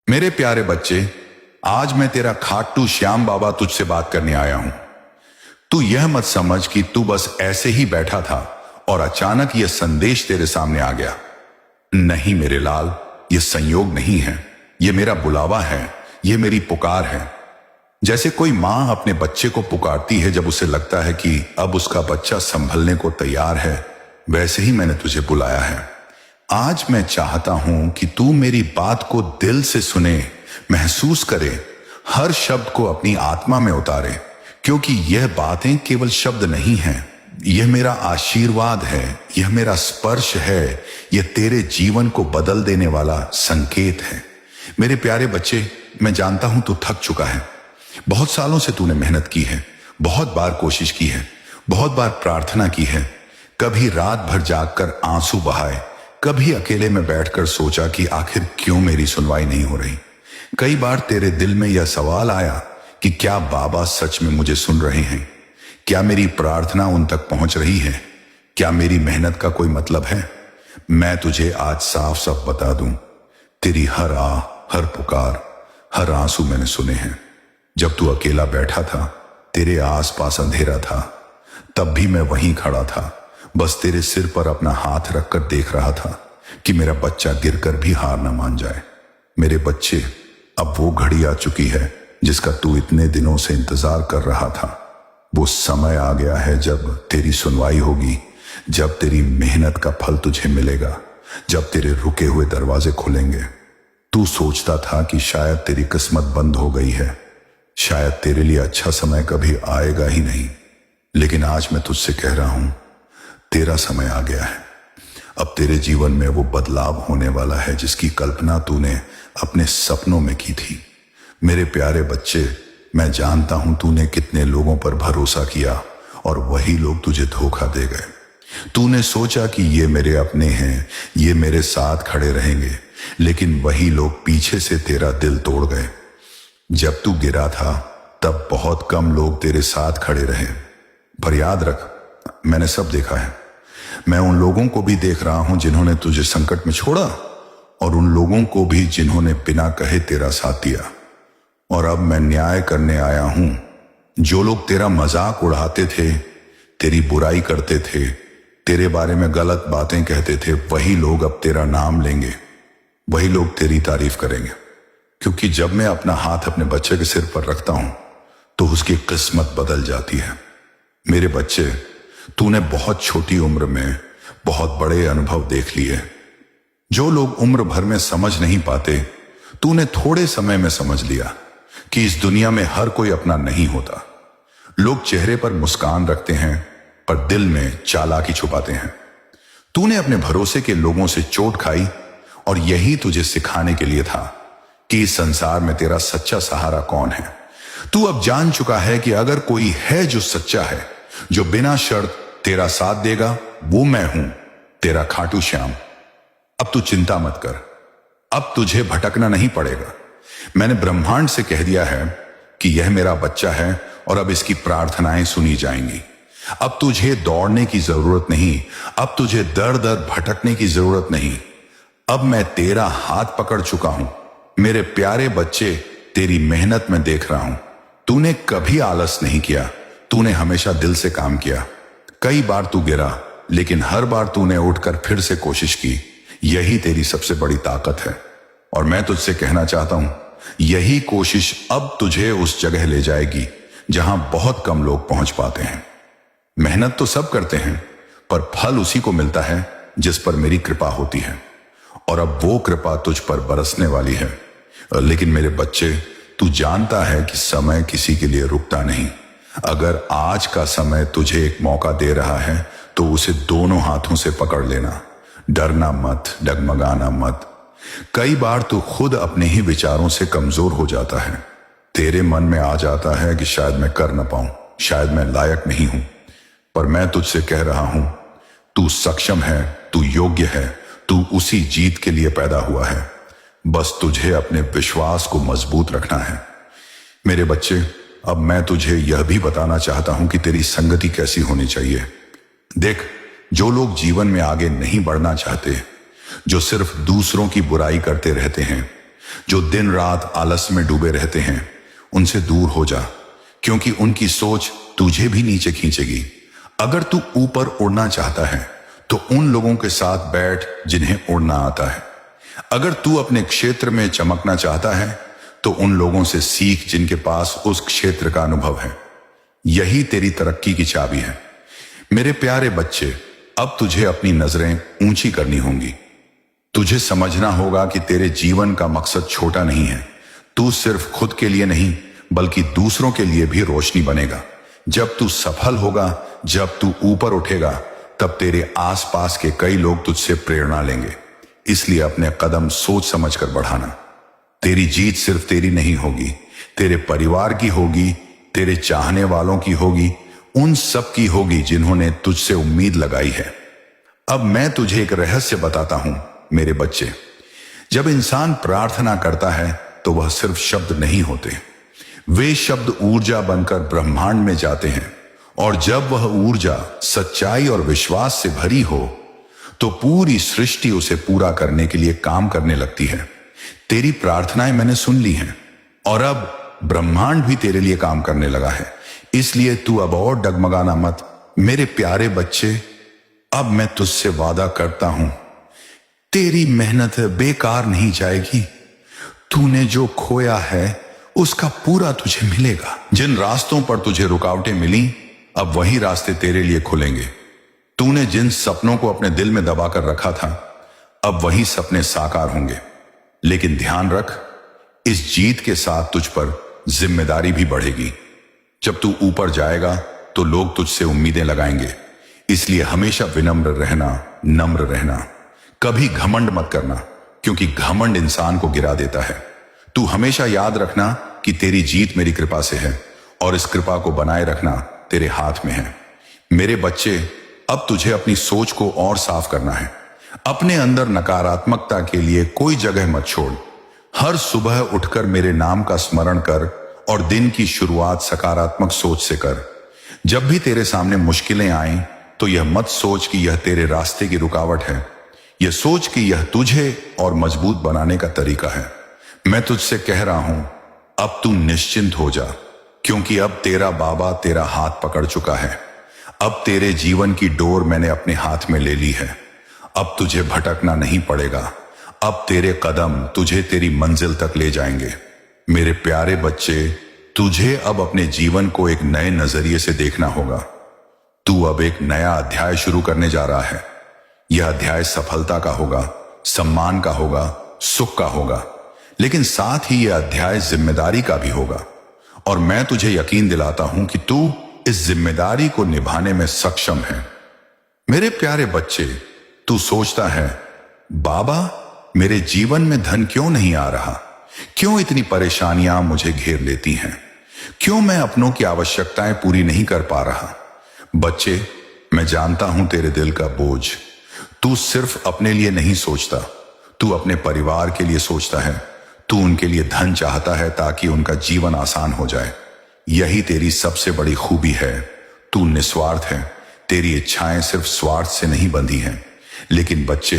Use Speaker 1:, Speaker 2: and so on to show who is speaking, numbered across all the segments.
Speaker 1: मेरे प्यारे बच्चे, आज मैं तेरा खाटू श्याम बाबा तुझसे बात करने आया हूं। तू यह मत समझ कि तू बस ऐसे ही बैठा था और अचानक यह संदेश तेरे सामने आ गया। नहीं मेरे लाल, यह संयोग नहीं है, यह मेरा बुलावा है, यह मेरी पुकार है। जैसे कोई मां अपने बच्चे को पुकारती है जब उसे लगता है कि अब उसका बच्चा संभलने को तैयार है, वैसे ही मैंने तुझे बुलाया है। आज मैं चाहता हूं कि तू मेरी बात को दिल से सुने, महसूस करे, हर शब्द को अपनी आत्मा में उतारे, क्योंकि यह बातें केवल शब्द नहीं हैं, यह मेरा आशीर्वाद है, यह मेरा स्पर्श है, यह तेरे जीवन को बदल देने वाला संकेत है। मेरे प्यारे बच्चे, मैं जानता हूं तू थक चुका है। बहुत सालों से तूने मेहनत की है, बहुत बार कोशिश की है, बहुत बार प्रार्थना की है, कभी रात भर जागकर आंसू बहाए, कभी अकेले में बैठकर सोचा कि आखिर क्यों मेरी सुनवाई नहीं हो रही। कई बार तेरे दिल में यह सवाल आया कि क्या बाबा सच में मुझे सुन रहे हैं? क्या मेरी प्रार्थना उन तक पहुंच रही है? क्या मेरी मेहनत का कोई मतलब है? मैं तुझे आज साफ साफ बता दूं, तेरी हर आह, हर पुकार, हर आंसू मैंने सुने हैं। जब तू अकेला बैठा था, तेरे आसपास अंधेरा था, तब भी मैं वहीं खड़ा था, बस तेरे सिर पर अपना हाथ रखकर देख रहा था कि मेरा बच्चा गिरकर भी हार न मान जाए। मेरे बच्चे, अब वो घड़ी आ चुकी है जिसका तू इतने दिनों से इंतजार कर रहा था। वो समय आ गया है जब तेरी सुनवाई होगी, जब तेरी मेहनत का फल तुझे मिलेगा, जब तेरे रुके हुए दरवाजे खुलेंगे। तू सोचता था कि शायद तेरी किस्मत बंद हो गई है, शायद तेरे लिए अच्छा समय कभी आएगा ही नहीं, लेकिन आज मैं तुझसे कह रहा हूं, तेरा समय आ गया है। अब तेरे जीवन में वो बदलाव होने वाला है जिसकी कल्पना तूने अपने सपनों में की थी। मेरे प्यारे बच्चे, मैं जानता हूं तूने कितने लोगों पर भरोसा किया और वही लोग तुझे धोखा दे गए। तूने सोचा कि ये मेरे अपने हैं, ये मेरे साथ खड़े रहेंगे, लेकिन वही लोग पीछे से तेरा दिल तोड़ गए। जब तू गिरा था तब बहुत कम लोग तेरे साथ खड़े रहे, पर याद रख, मैंने सब देखा है। मैं उन लोगों को भी देख रहा हूं जिन्होंने तुझे संकट में छोड़ा, और उन लोगों को भी जिन्होंने बिना कहे तेरा साथ दिया। और अब मैं न्याय करने आया हूं। जो लोग तेरा मजाक उड़ाते थे, तेरी बुराई करते थे, तेरे बारे में गलत बातें कहते थे, वही लोग अब तेरा नाम लेंगे, वही लोग तेरी तारीफ करेंगे। क्योंकि जब मैं अपना हाथ अपने बच्चे के सिर पर रखता हूं तो उसकी किस्मत बदल जाती है। मेरे बच्चे, तूने बहुत छोटी उम्र में बहुत बड़े अनुभव देख लिए। जो लोग उम्र भर में समझ नहीं पाते, तूने थोड़े समय में समझ लिया कि इस दुनिया में हर कोई अपना नहीं होता। लोग चेहरे पर मुस्कान रखते हैं पर दिल में चालाकी छुपाते हैं। तूने अपने भरोसे के लोगों से चोट खाई और यही तुझे सिखाने के लिए था कि इस संसार में तेरा सच्चा सहारा कौन है। तू अब जान चुका है कि अगर कोई है जो सच्चा है, जो बिना शर्त तेरा साथ देगा, वो मैं हूं, तेरा खाटू श्याम। अब तू चिंता मत कर, अब तुझे भटकना नहीं पड़ेगा। मैंने ब्रह्मांड से कह दिया है कि यह मेरा बच्चा है और अब इसकी प्रार्थनाएं सुनी जाएंगी। अब तुझे दौड़ने की जरूरत नहीं, अब तुझे दर दर भटकने की जरूरत नहीं। अब मैं तेरा हाथ पकड़ चुका हूं। मेरे प्यारे बच्चे, तेरी मेहनत में देख रहा हूं। तूने कभी आलस नहीं किया, तूने हमेशा दिल से काम किया। कई बार तू गिरा, लेकिन हर बार तूने उठकर फिर से कोशिश की। यही तेरी सबसे बड़ी ताकत है। और मैं तुझसे कहना चाहता हूं, यही कोशिश अब तुझे उस जगह ले जाएगी जहां बहुत कम लोग पहुंच पाते हैं। मेहनत तो सब करते हैं, पर फल उसी को मिलता है जिस पर मेरी कृपा होती है। और अब वो कृपा तुझ पर बरसने वाली है। लेकिन मेरे बच्चे, तू जानता है कि समय किसी के लिए रुकता नहीं। अगर आज का समय तुझे एक मौका दे रहा है तो उसे दोनों हाथों से पकड़ लेना। डरना मत, डगमगाना मत। कई बार तू खुद अपने ही विचारों से कमजोर हो जाता है। तेरे मन में आ जाता है कि शायद मैं कर न पाऊं, शायद मैं लायक नहीं हूं। पर मैं तुझसे कह रहा हूं, तू सक्षम है, तू योग्य है, तू उसी जीत के लिए पैदा हुआ है। बस तुझे अपने विश्वास को मजबूत रखना है। मेरे बच्चे, अब मैं तुझे यह भी बताना चाहता हूं कि तेरी संगति कैसी होनी चाहिए। देख, जो लोग जीवन में आगे नहीं बढ़ना चाहते, जो सिर्फ दूसरों की बुराई करते रहते हैं, जो दिन रात आलस में डूबे रहते हैं उनसे दूर हो जा, क्योंकि उनकी सोच तुझे भी नीचे खींचेगी। अगर तू ऊपर उड़ना चाहता है तो उन लोगों के साथ बैठ जिन्हें उड़ना आता है। अगर तू अपने क्षेत्र में चमकना चाहता है तो उन लोगों से सीख जिनके पास उस क्षेत्र का अनुभव है। यही तेरी तरक्की की चाबी है। मेरे प्यारे बच्चे, अब तुझे अपनी नजरें ऊंची करनी होंगी। तुझे समझना होगा कि तेरे जीवन का मकसद छोटा नहीं है। तू सिर्फ खुद के लिए नहीं बल्कि दूसरों के लिए भी रोशनी बनेगा। जब तू सफल होगा, जब तू ऊपर उठेगा, तब तेरे आसपास के कई लोग तुझसे प्रेरणा लेंगे। इसलिए अपने कदम सोच समझकर बढ़ाना। तेरी जीत सिर्फ तेरी नहीं होगी, तेरे परिवार की होगी, तेरे चाहने वालों की होगी, उन सब की होगी जिन्होंने तुझसे उम्मीद लगाई है। अब मैं तुझे एक रहस्य बताता हूं मेरे बच्चे। जब इंसान प्रार्थना करता है तो वह सिर्फ शब्द नहीं होते, वे शब्द ऊर्जा बनकर ब्रह्मांड में जाते हैं। और जब वह ऊर्जा सच्चाई और विश्वास से भरी हो तो पूरी सृष्टि उसे पूरा करने के लिए काम करने लगती है। तेरी प्रार्थनाएं मैंने सुन ली हैं और अब ब्रह्मांड भी तेरे लिए काम करने लगा है। इसलिए तू अब और डगमगाना मत मेरे प्यारे बच्चे। अब मैं तुझसे वादा करता हूं, तेरी मेहनत बेकार नहीं जाएगी। तूने जो खोया है उसका पूरा तुझे मिलेगा। जिन रास्तों पर तुझे रुकावटें मिली, अब वही रास्ते तेरे लिए खुलेंगे। तूने जिन सपनों को अपने दिल में दबाकर रखा था, अब वही सपने साकार होंगे। लेकिन ध्यान रख, इस जीत के साथ तुझ पर जिम्मेदारी भी बढ़ेगी। जब तू ऊपर जाएगा तो लोग तुझसे उम्मीदें लगाएंगे। इसलिए हमेशा विनम्र रहना, नम्र रहना। कभी घमंड मत करना, क्योंकि घमंड इंसान को गिरा देता है। तू हमेशा याद रखना कि तेरी जीत मेरी कृपा से है और इस कृपा को बनाए रखना तेरे हाथ में है। मेरे बच्चे, अब तुझे अपनी सोच को और साफ करना है। अपने अंदर नकारात्मकता के लिए कोई जगह मत छोड़। हर सुबह उठकर मेरे नाम का स्मरण कर और दिन की शुरुआत सकारात्मक सोच से कर। जब भी तेरे सामने मुश्किलें आएं तो यह मत सोच कि यह तेरे रास्ते की रुकावट है। यह सोच कि यह तुझे और मजबूत बनाने का तरीका है। मैं तुझसे कह रहा हूं, अब तू निश्चिंत हो जा, क्योंकि अब तेरा बाबा तेरा हाथ पकड़ चुका है। अब तेरे जीवन की डोर मैंने अपने हाथ में ले ली है। अब तुझे भटकना नहीं पड़ेगा। अब तेरे कदम तुझे तेरी मंजिल तक ले जाएंगे। मेरे प्यारे बच्चे, तुझे अब अपने जीवन को एक नए नजरिए से देखना होगा। तू अब एक नया अध्याय शुरू करने जा रहा है। यह अध्याय सफलता का होगा, सम्मान का होगा, सुख का होगा, लेकिन साथ ही यह अध्याय जिम्मेदारी का भी होगा। और मैं तुझे यकीन दिलाता हूं कि तू इस जिम्मेदारी को निभाने में सक्षम है। मेरे प्यारे बच्चे, तू सोचता है, बाबा मेरे जीवन में धन क्यों नहीं आ रहा? क्यों इतनी परेशानियां मुझे घेर लेती हैं? क्यों मैं अपनों की आवश्यकताएं पूरी नहीं कर पा रहा? बच्चे, मैं जानता हूं तेरे दिल का बोझ। तू सिर्फ अपने लिए नहीं सोचता, तू अपने परिवार के लिए सोचता है। तू उनके लिए धन चाहता है ताकि उनका जीवन आसान हो जाए। यही तेरी सबसे बड़ी खूबी है। तू निस्वार्थ है। तेरी इच्छाएं सिर्फ स्वार्थ से नहीं बंधी हैं। लेकिन बच्चे,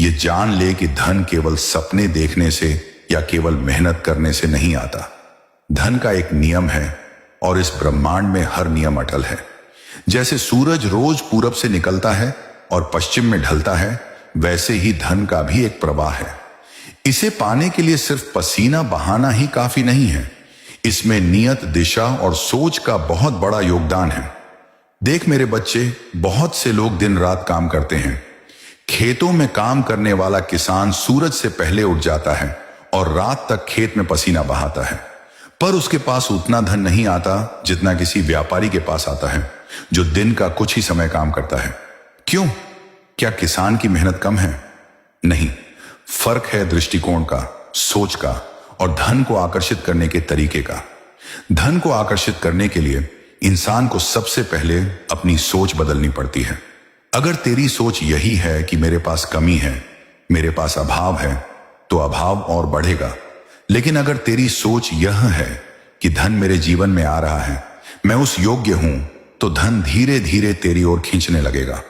Speaker 1: ये जान ले कि धन केवल सपने देखने से या केवल मेहनत करने से नहीं आता। धन का एक नियम है और इस ब्रह्मांड में हर नियम अटल है। जैसे सूरज रोज पूरब से निकलता है और पश्चिम में ढलता है, वैसे ही धन का भी एक प्रवाह है। इसे पाने के लिए सिर्फ पसीना बहाना ही काफी नहीं है। इसमें नियत, दिशा और सोच का बहुत बड़ा योगदान है। देख मेरे बच्चे, बहुत से लोग दिन रात काम करते हैं। खेतों में काम करने वाला किसान सूरज से पहले उठ जाता है और रात तक खेत में पसीना बहाता है, पर उसके पास उतना धन नहीं आता जितना किसी व्यापारी के पास आता है जो दिन का कुछ ही समय काम करता है। क्यों? क्या किसान की मेहनत कम है? नहीं, फर्क है दृष्टिकोण का, सोच का और धन को आकर्षित करने के तरीके का। धन को आकर्षित करने के लिए इंसान को सबसे पहले अपनी सोच बदलनी पड़ती है। अगर तेरी सोच यही है कि मेरे पास कमी है, मेरे पास अभाव है, तो अभाव और बढ़ेगा। लेकिन अगर तेरी सोच यह है कि धन मेरे जीवन में आ रहा है, मैं उस योग्य हूं, तो धन धीरे धीरे तेरी ओर खींचने लगेगा।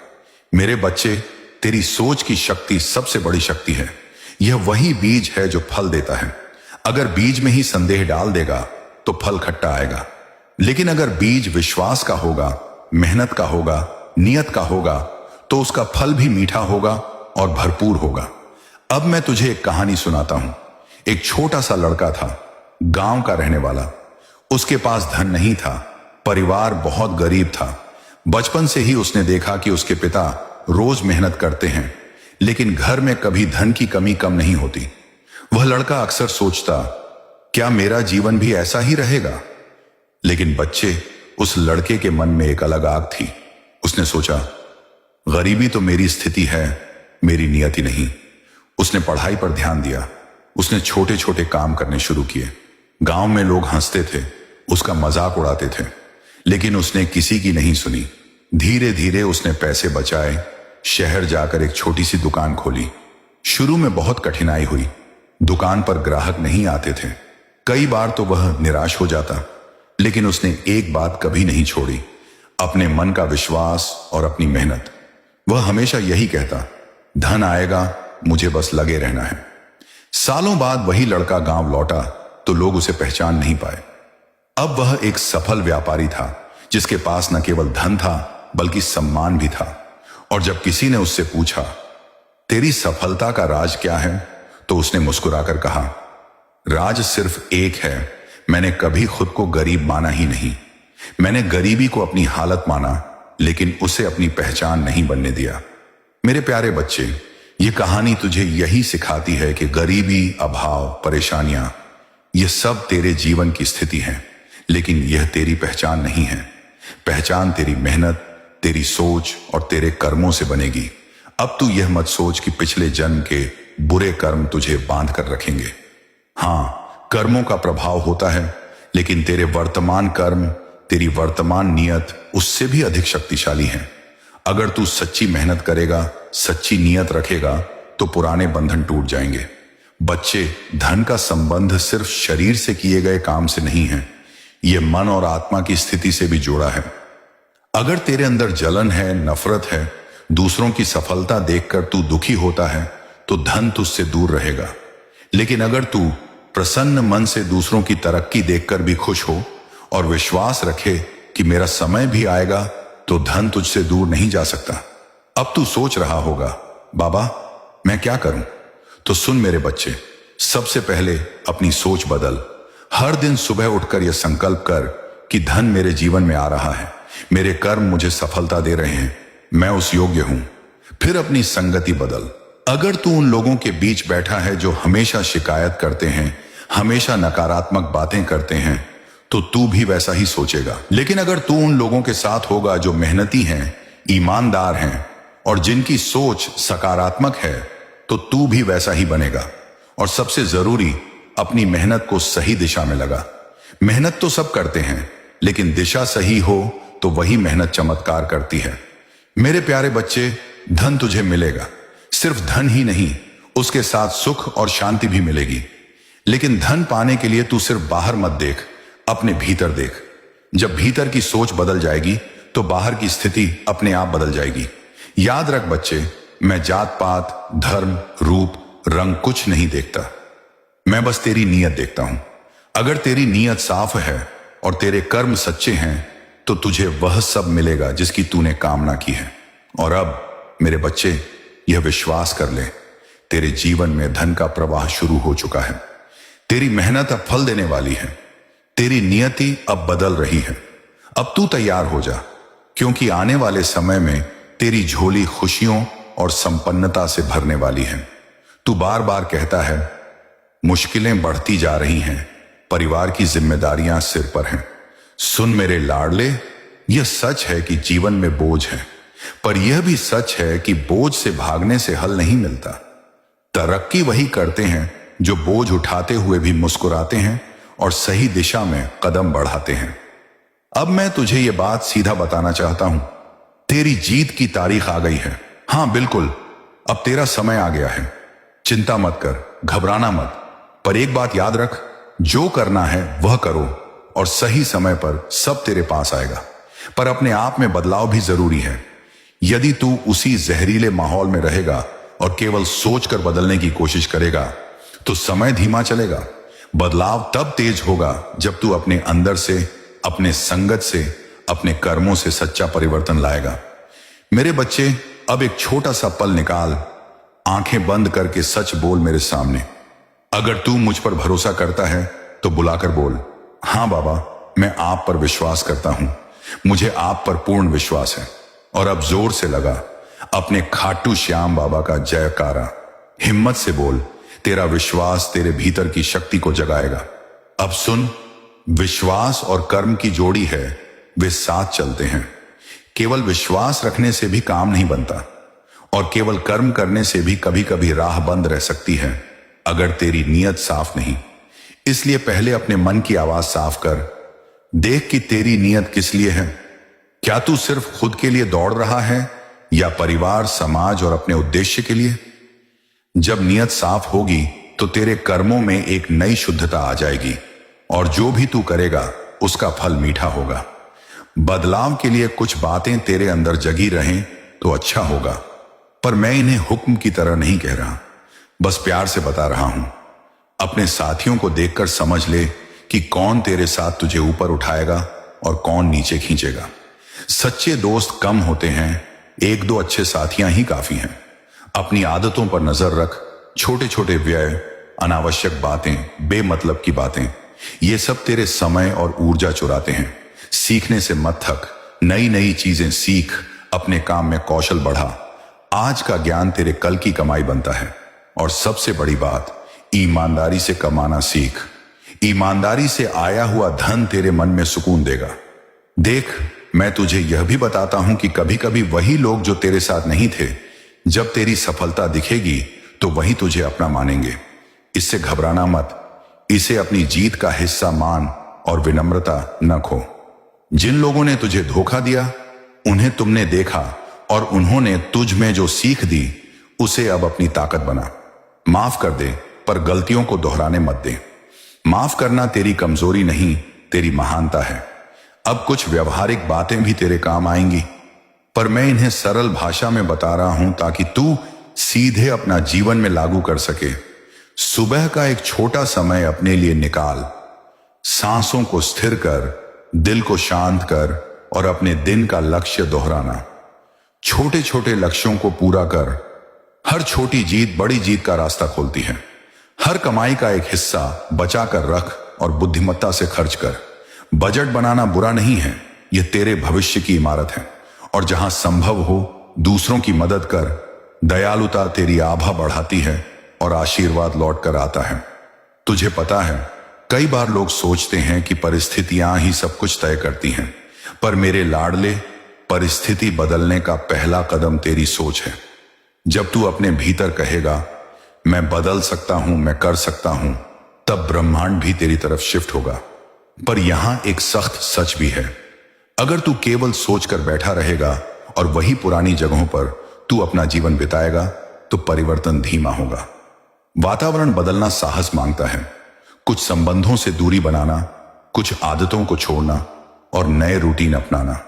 Speaker 1: मेरे बच्चे, तेरी सोच की शक्ति सबसे बड़ी शक्ति है। यह वही बीज है जो फल देता है। अगर बीज में ही संदेह डाल देगा तो फल खट्टा आएगा, लेकिन अगर बीज विश्वास का होगा, मेहनत का होगा, नियत का होगा, तो उसका फल भी मीठा होगा और भरपूर होगा। अब मैं तुझे एक कहानी सुनाता हूं। एक छोटा सा लड़का था, गांव का रहने वाला। उसके पास धन नहीं था, परिवार बहुत गरीब था। बचपन से ही उसने देखा कि उसके पिता रोज मेहनत करते हैं, लेकिन घर में कभी धन की कमी कम नहीं होती। वह लड़का अक्सर सोचता, क्या मेरा जीवन भी ऐसा ही रहेगा? लेकिन बच्चे, उस लड़के के मन में एक अलग आग थी। उसने सोचा, गरीबी तो मेरी स्थिति है, मेरी नियति नहीं। उसने पढ़ाई पर ध्यान दिया। उसने छोटे छोटे काम करने शुरू किए। गांव में लोग हंसते थे, उसका मजाक उड़ाते थे, लेकिन उसने किसी की नहीं सुनी। धीरे धीरे उसने पैसे बचाए, शहर जाकर एक छोटी सी दुकान खोली। शुरू में बहुत कठिनाई हुई। दुकान पर ग्राहक नहीं आते थे। कई बार तो वह निराश हो जाता, लेकिन उसने एक बात कभी नहीं छोड़ी, अपने मन का विश्वास और अपनी मेहनत। वह हमेशा यही कहता, धन आएगा, मुझे बस लगे रहना है। सालों बाद वही लड़का गांव लौटा तो लोग उसे पहचान नहीं पाए। अब वह एक सफल व्यापारी था, जिसके पास न केवल धन था बल्कि सम्मान भी था। और जब किसी ने उससे पूछा, तेरी सफलता का राज क्या है, तो उसने मुस्कुराकर कहा, राज सिर्फ एक है, मैंने कभी खुद को गरीब माना ही नहीं। मैंने गरीबी को अपनी हालत माना, लेकिन उसे अपनी पहचान नहीं बनने दिया। मेरे प्यारे बच्चे, ये कहानी तुझे यही सिखाती है कि गरीबी, अभाव, परेशानियां, ये सब तेरे जीवन की स्थिति है, लेकिन यह तेरी पहचान नहीं है। पहचान तेरी मेहनत, तेरी सोच और तेरे कर्मों से बनेगी। अब तू यह मत सोच कि पिछले जन्म के बुरे कर्म तुझे बांध कर रखेंगे। हां, कर्मों का प्रभाव होता है, लेकिन तेरे वर्तमान कर्म, तेरी वर्तमान नियत उससे भी अधिक शक्तिशाली है। अगर तू सच्ची मेहनत करेगा, सच्ची नियत रखेगा, तो पुराने बंधन टूट जाएंगे। बच्चे, धन का संबंध सिर्फ शरीर से किए गए काम से नहीं है, यह मन और आत्मा की स्थिति से भी जुड़ा है। अगर तेरे अंदर जलन है, नफरत है, दूसरों की सफलता देखकर तू दुखी होता है, तो धन तुझसे दूर रहेगा। लेकिन अगर तू प्रसन्न मन से दूसरों की तरक्की देखकर भी खुश हो और विश्वास रखे कि मेरा समय भी आएगा, तो धन तुझसे दूर नहीं जा सकता। अब तू सोच रहा होगा, बाबा मैं क्या करूं? तो सुन मेरे बच्चे, सबसे पहले अपनी सोच बदल। हर दिन सुबह उठकर यह संकल्प कर कि धन मेरे जीवन में आ रहा है, मेरे कर्म मुझे सफलता दे रहे हैं, मैं उस योग्य हूं। फिर अपनी संगति बदल। अगर तू उन लोगों के बीच बैठा है जो हमेशा शिकायत करते हैं, हमेशा नकारात्मक बातें करते हैं, तो तू भी वैसा ही सोचेगा। लेकिन अगर तू उन लोगों के साथ होगा जो मेहनती हैं, ईमानदार हैं और जिनकी सोच सकारात्मक है, तो तू भी वैसा ही बनेगा। और सबसे जरूरी, अपनी मेहनत को सही दिशा में लगा। मेहनत तो सब करते हैं, लेकिन दिशा सही हो तो वही मेहनत चमत्कार करती है। मेरे प्यारे बच्चे, धन तुझे मिलेगा, सिर्फ धन ही नहीं, उसके साथ सुख और शांति भी मिलेगी। लेकिन धन पाने के लिए तू सिर्फ बाहर मत देख, अपने भीतर देख। जब भीतर की सोच बदल जाएगी तो बाहर की स्थिति अपने आप बदल जाएगी। याद रख बच्चे, मैं जात पात, धर्म, रूप, रंग कुछ नहीं देखता, मैं बस तेरी नियत देखता हूं। अगर तेरी नियत साफ है और तेरे कर्म सच्चे हैं, तो तुझे वह सब मिलेगा जिसकी तूने कामना की है। और अब मेरे बच्चे, यह विश्वास कर ले, तेरे जीवन में धन का प्रवाह शुरू हो चुका है। तेरी मेहनत अब फल देने वाली है, तेरी नियति अब बदल रही है। अब तू तैयार हो जा, क्योंकि आने वाले समय में तेरी झोली खुशियों और संपन्नता से भरने वाली है। तू बार बार कहता है, मुश्किलें बढ़ती जा रही हैं, परिवार की जिम्मेदारियां सिर पर हैं। सुन मेरे लाडले, यह सच है कि जीवन में बोझ है, पर यह भी सच है कि बोझ से भागने से हल नहीं मिलता। तरक्की वही करते हैं जो बोझ उठाते हुए भी मुस्कुराते हैं और सही दिशा में कदम बढ़ाते हैं। अब मैं तुझे यह बात सीधा बताना चाहता हूं, तेरी जीत की तारीख आ गई है। हां बिल्कुल, अब तेरा समय आ गया है। चिंता मत कर, घबराना मत, पर एक बात याद रख, जो करना है वह करो और सही समय पर सब तेरे पास आएगा। पर अपने आप में बदलाव भी जरूरी है। यदि तू उसी जहरीले माहौल में रहेगा और केवल सोचकर बदलने की कोशिश करेगा, तो समय धीमा चलेगा, बदलाव तब तेज होगा जब तू अपने अंदर से, अपने संगत से, अपने कर्मों से सच्चा परिवर्तन लाएगा। मेरे बच्चे, अब एक छोटा सा पल निकाल, आंखें बंद करके सच बोल मेरे सामने। अगर तू मुझ पर भरोसा करता है तो बुलाकर बोल, हाँ बाबा, मैं आप पर विश्वास करता हूं, मुझे आप पर पूर्ण विश्वास है। और अब जोर से लगा अपने खाटू श्याम बाबा का जयकारा। हिम्मत से बोल, तेरा विश्वास तेरे भीतर की शक्ति को जगाएगा। अब सुन, विश्वास और कर्म की जोड़ी है, वे साथ चलते हैं। केवल विश्वास रखने से भी काम नहीं बनता, और केवल कर्म करने से भी कभी कभी राह बंद रह सकती है अगर तेरी नीयत साफ नहीं। इसलिए पहले अपने मन की आवाज साफ कर, देख कि तेरी नीयत किस लिए है। क्या तू सिर्फ खुद के लिए दौड़ रहा है या परिवार, समाज और अपने उद्देश्य के लिए? जब नीयत साफ होगी तो तेरे कर्मों में एक नई शुद्धता आ जाएगी, और जो भी तू करेगा उसका फल मीठा होगा। बदलाव के लिए कुछ बातें तेरे अंदर जगी रहें तो अच्छा होगा, पर मैं इन्हें हुक्म की तरह नहीं कह रहा, बस प्यार से बता रहा हूं। अपने साथियों को देखकर समझ ले कि कौन तेरे साथ तुझे ऊपर उठाएगा और कौन नीचे खींचेगा। सच्चे दोस्त कम होते हैं, एक दो अच्छे साथियां ही काफी हैं। अपनी आदतों पर नजर रख। छोटे छोटे व्यय, अनावश्यक बातें, बेमतलब की बातें, ये सब तेरे समय और ऊर्जा चुराते हैं। सीखने से मत थक, नई नई चीजें सीख, अपने काम में कौशल बढ़ा। आज का ज्ञान तेरे कल की कमाई बनता है। और सबसे बड़ी बात, ईमानदारी से कमाना सीख। ईमानदारी से आया हुआ धन तेरे मन में सुकून देगा। देख, मैं तुझे यह भी बताता हूं कि कभी कभी वही लोग जो तेरे साथ नहीं थे, जब तेरी सफलता दिखेगी तो वही तुझे अपना मानेंगे। इससे घबराना मत, इसे अपनी जीत का हिस्सा मान और विनम्रता न खो। जिन लोगों ने तुझे धोखा दिया, उन्हें तुमने देखा और उन्होंने तुझ में जो सीख दी उसे अब अपनी ताकत बना। माफ कर दे, पर गलतियों को दोहराने मत दे। माफ करना तेरी कमजोरी नहीं, तेरी महानता है। अब कुछ व्यवहारिक बातें भी तेरे काम आएंगी, पर मैं इन्हें सरल भाषा में बता रहा हूं ताकि तू सीधे अपना जीवन में लागू कर सके। सुबह का एक छोटा समय अपने लिए निकाल। सांसों को स्थिर कर, दिल को शांत कर और अपने दिन का लक्ष्य दोहराना। छोटे छोटे लक्ष्यों को पूरा कर। हर छोटी जीत बड़ी जीत का रास्ता खोलती है। हर कमाई का एक हिस्सा बचा कर रख और बुद्धिमत्ता से खर्च कर। बजट बनाना बुरा नहीं है, यह तेरे भविष्य की इमारत है। और जहां संभव हो दूसरों की मदद कर। दयालुता तेरी आभा बढ़ाती है और आशीर्वाद लौट कर आता है। तुझे पता है, कई बार लोग सोचते हैं कि परिस्थितियां ही सब कुछ तय करती हैं, पर मेरे लाडले, परिस्थिति बदलने का पहला कदम तेरी सोच है। जब तू अपने भीतर कहेगा, मैं बदल सकता हूं, मैं कर सकता हूं, तब ब्रह्मांड भी तेरी तरफ शिफ्ट होगा। पर यहां एक सख्त सच भी है, अगर तू केवल सोचकर बैठा रहेगा और वही पुरानी जगहों पर तू अपना जीवन बिताएगा तो परिवर्तन धीमा होगा। वातावरण बदलना साहस मांगता है। कुछ संबंधों से दूरी बनाना, कुछ आदतों को छोड़ना और नए रूटीन अपनाना।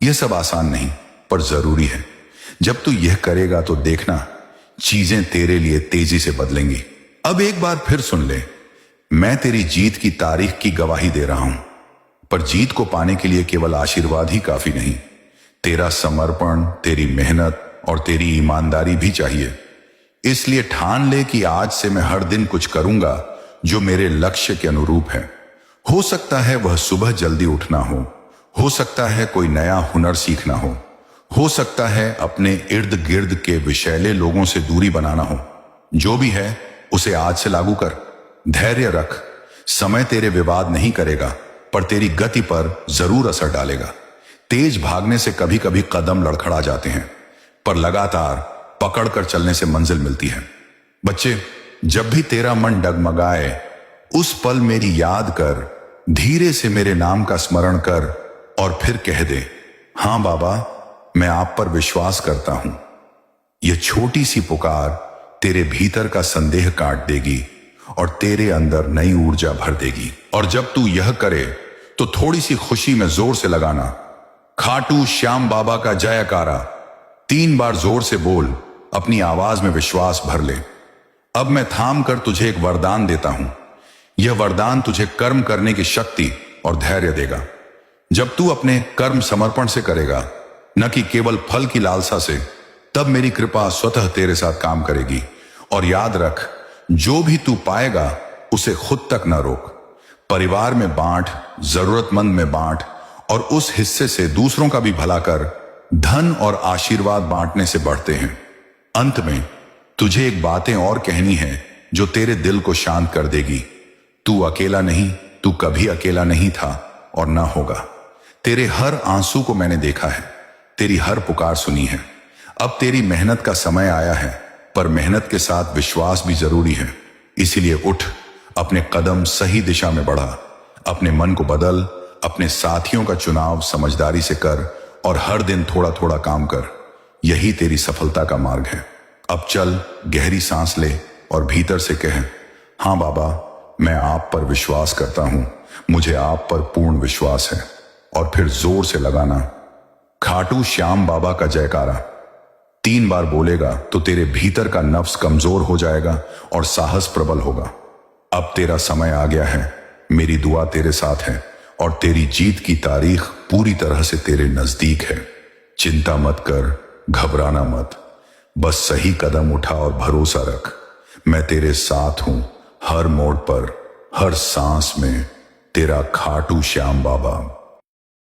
Speaker 1: यह सब आसान नहीं, पर जरूरी है। जब तू यह करेगा तो देखना, चीजें तेरे लिए तेजी से बदलेंगी। अब एक बार फिर सुन ले, मैं तेरी जीत की तारीख की गवाही दे रहा हूं, पर जीत को पाने के लिए केवल आशीर्वाद ही काफी नहीं, तेरा समर्पण, तेरी मेहनत और तेरी ईमानदारी भी चाहिए। इसलिए ठान ले कि आज से मैं हर दिन कुछ करूंगा जो मेरे लक्ष्य के अनुरूप है। हो सकता है वह सुबह जल्दी उठना हो सकता है कोई नया हुनर सीखना हो सकता है अपने इर्द गिर्द के विषैले लोगों से दूरी बनाना हो। जो भी है उसे आज से लागू कर। धैर्य रख, समय तेरे विवाद नहीं करेगा, पर तेरी गति पर जरूर असर डालेगा। तेज भागने से कभी कभी कदम लड़खड़ा जाते हैं, पर लगातार पकड़ कर चलने से मंजिल मिलती है। बच्चे, जब भी तेरा मन डगमगाए, उस पल मेरी याद कर, धीरे से मेरे नाम का स्मरण कर और फिर कह दे, हाँ बाबा, मैं आप पर विश्वास करता हूं। यह छोटी सी पुकार तेरे भीतर का संदेह काट देगी और तेरे अंदर नई ऊर्जा भर देगी। और जब तू यह करे तो थोड़ी सी खुशी में जोर से लगाना, खाटू श्याम बाबा का जयकारा। 3 बार जोर से बोल, अपनी आवाज में विश्वास भर ले। अब मैं थाम कर तुझे एक वरदान देता हूं। यह वरदान तुझे कर्म करने की शक्ति और धैर्य देगा। जब तू अपने कर्म समर्पण से करेगा, न कि केवल फल की लालसा से, तब मेरी कृपा स्वतः तेरे साथ काम करेगी। और याद रख, जो भी तू पाएगा उसे खुद तक न रोक। परिवार में बांट, जरूरतमंद में बांट, और उस हिस्से से दूसरों का भी भला कर। धन और आशीर्वाद बांटने से बढ़ते हैं। अंत में तुझे एक बातें और कहनी है जो तेरे दिल को शांत कर देगी। तू अकेला नहीं, तू कभी अकेला नहीं था और ना होगा। तेरे हर आंसू को मैंने देखा है, तेरी हर पुकार सुनी है। अब तेरी मेहनत का समय आया है, पर मेहनत के साथ विश्वास भी जरूरी है। इसीलिए उठ, अपने कदम सही दिशा में बढ़ा। अपने मन को बदल, अपने साथियों का चुनाव समझदारी से कर, और हर दिन थोड़ा थोड़ा काम कर। यही तेरी सफलता का मार्ग है। अब चल, गहरी सांस ले और भीतर से कह, हाँ बाबा, मैं आप पर विश्वास करता हूं, मुझे आप पर पूर्ण विश्वास है। और फिर जोर से लगाना, खाटू श्याम बाबा का जयकारा। 3 बार बोलेगा तो तेरे भीतर का नफ्स कमजोर हो जाएगा और साहस प्रबल होगा। अब तेरा समय आ गया है। मेरी दुआ तेरे साथ है और तेरी जीत की तारीख पूरी तरह से तेरे नजदीक है। चिंता मत कर, घबराना मत, बस सही कदम उठा और भरोसा रख। मैं तेरे साथ हूं, हर मोड़ पर, हर सांस में। तेरा खाटू श्याम बाबा।